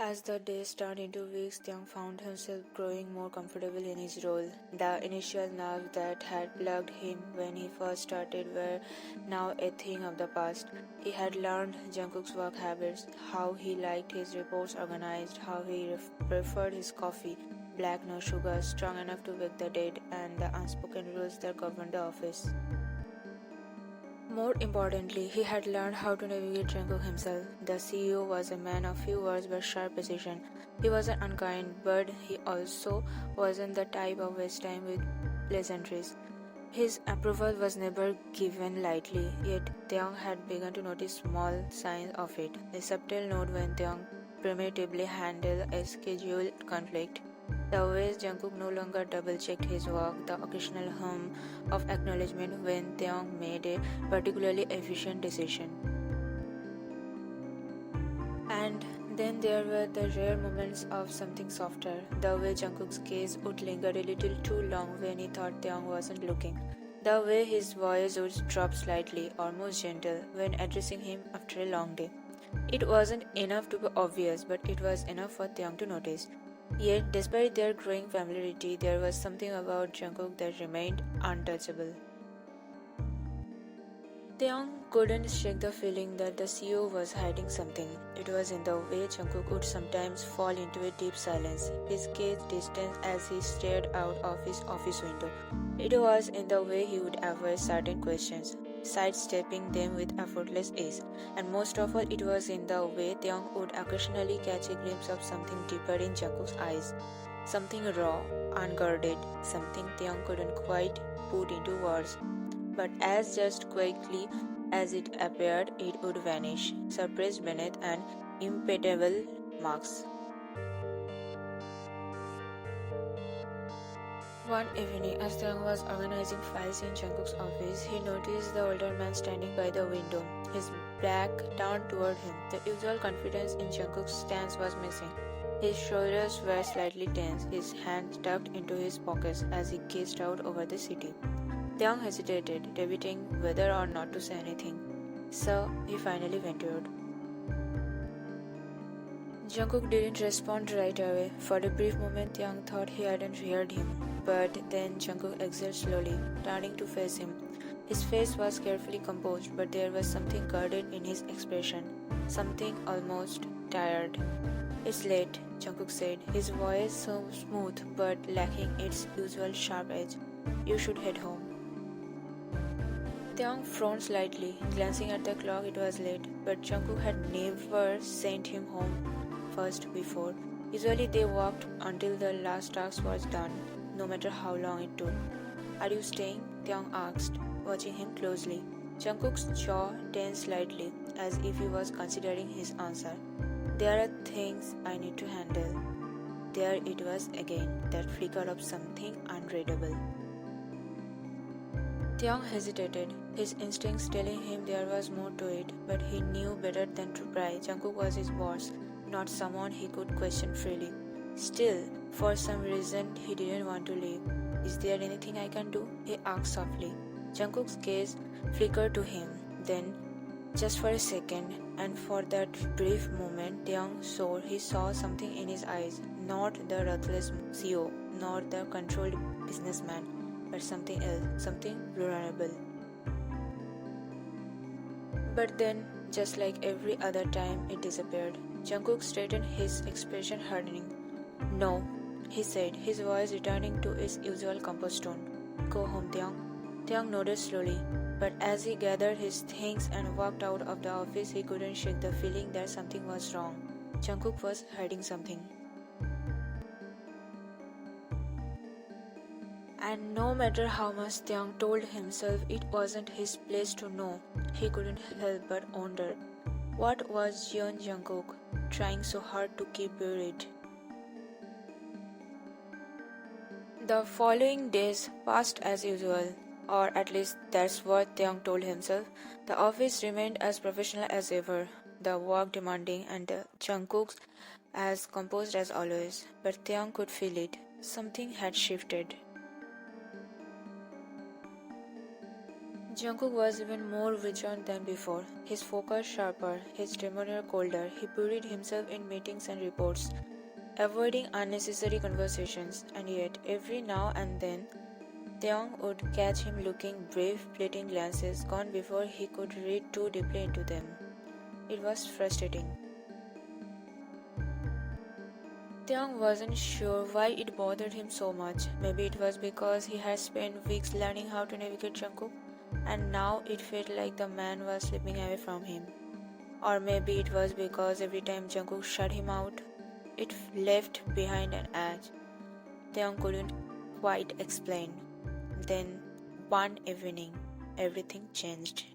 As the days turned into weeks, Taehyung found himself growing more comfortable in his role. The initial nerves that had plagued him when he first started were now a thing of the past. He had learned Jungkook's work habits, how he liked his reports organized, how he preferred his coffee, black no sugar, strong enough to wake the dead, and the unspoken rules that governed the office. More importantly, he had learned how to navigate Jungkook himself. The CEO was a man of few words but sharp precision. He wasn't unkind, but he also wasn't the type of waste time with pleasantries. His approval was never given lightly, yet Taehyung had begun to notice small signs of it. A subtle note when Taehyung primitively handled a scheduled conflict. The way Jungkook no longer double-checked his work, the occasional hum of acknowledgement when Taehyung made a particularly efficient decision. And then there were the rare moments of something softer, the way Jungkook's gaze would linger a little too long when he thought Taehyung wasn't looking, the way his voice would drop slightly, almost gentle, when addressing him after a long day. It wasn't enough to be obvious, but it was enough for Taehyung to notice. Yet, despite their growing familiarity, there was something about Jungkook that remained untouchable. Taehyung couldn't shake the feeling that the CEO was hiding something. It was in the way Jungkook would sometimes fall into a deep silence, his gaze distant as he stared out of his office window. It was in the way he would avoid certain questions, sidestepping them with effortless ease. And most of all, it was in the way Taehyung would occasionally catch a glimpse of something deeper in Jungkook's eyes. Something raw, unguarded, something Taehyung couldn't quite put into words. But as just quickly as it appeared, it would vanish, suppressed beneath an impenetrable mask. One evening, as Taehyung was organizing files in Jungkook's office, he noticed the older man standing by the window, his back turned toward him. The usual confidence in Jungkook's stance was missing. His shoulders were slightly tense, his hands tucked into his pockets as he gazed out over the city. Taehyung hesitated, debating whether or not to say anything. So, he finally ventured. Jungkook didn't respond right away. For a brief moment, Taehyung thought he hadn't heard him. But then Jungkook exhaled slowly, turning to face him. His face was carefully composed, but there was something guarded in his expression, something almost tired. "It's late," Jungkook said, his voice so smooth but lacking its usual sharp edge. "You should head home." Taehyung frowned slightly, glancing at the clock. It was late, but Jungkook had never sent him home first before. Usually they walked until the last task was done, no matter how long it took. "Are you staying?" Taehyung asked, watching him closely. Jungkook's jaw tensed slightly, as if he was considering his answer. "There are things I need to handle." There it was again, that flicker of something unreadable. Taehyung hesitated, his instincts telling him there was more to it, but he knew better than to pry. Jungkook was his boss, not someone he could question freely. Still, for some reason, he didn't want to leave. "Is there anything I can do?" he asked softly. Jungkook's gaze flickered to him, then, just for a second, and for that brief moment, Taehyung saw something in his eyes, not the ruthless CEO, nor the controlled businessman, but something else, something vulnerable. But then, just like every other time, it disappeared. Jungkook straightened, his expression hardening. "No," he said, his voice returning to its usual composed tone. "Go home, Taehyung." Taehyung nodded slowly, but as he gathered his things and walked out of the office, he couldn't shake the feeling that something was wrong. Jungkook was hiding something. And no matter how much Taehyung told himself it wasn't his place to know, he couldn't help but wonder, what was young Jungkook trying so hard to keep buried? The following days passed as usual, or at least that's what Taehyung told himself. The office remained as professional as ever, the work demanding and the Jungkook as composed as always. But Taehyung could feel it. Something had shifted. Jungkook was even more vigilant than before, his focus sharper, his demeanor colder. He buried himself in meetings and reports, avoiding unnecessary conversations, and yet every now and then Taehyung would catch him looking brave, fleeting glances gone before he could read too deeply into them. It was frustrating. Taehyung wasn't sure why it bothered him so much. Maybe it was because he had spent weeks learning how to navigate Jungkook, and now it felt like the man was slipping away from him. Or maybe it was because every time Jungkook shut him out, it left behind an edge. Taehyung couldn't quite explain. Then, one evening, everything changed.